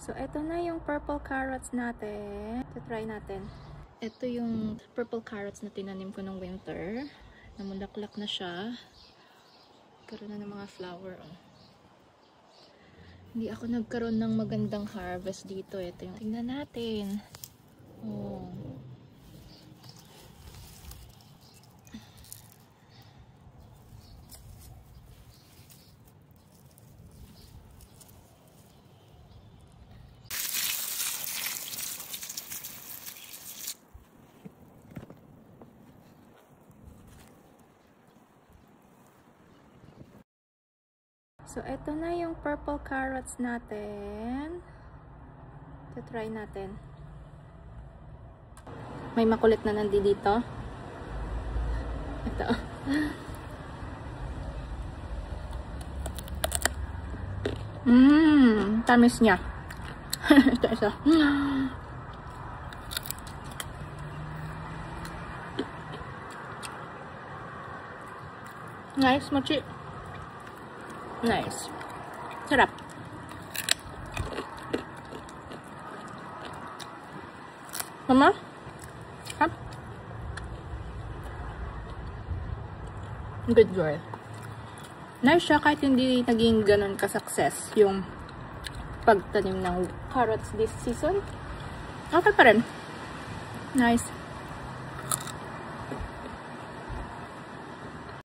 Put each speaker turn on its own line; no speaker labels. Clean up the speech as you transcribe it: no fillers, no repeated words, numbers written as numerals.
So, ito na yung purple carrots natin. Try natin. Ito yung purple carrots na tinanim ko ng winter. Namulaklak na siya. Karoon na ng mga flower. Oh. Hindi ako nagkaroon ng magandang harvest dito. Ito yung tingnan natin. Oh. So, ito na yung purple carrots natin. Try natin. May makulit na nandito. Ito. Tamis niya. Ito isa. Nice, mochi. Nice. Sarap. Mama? Ha? Good girl. Nice siya kahit hindi naging ganun ka-success yung pagtanim ng carrots this season. Okay pa rin. Nice.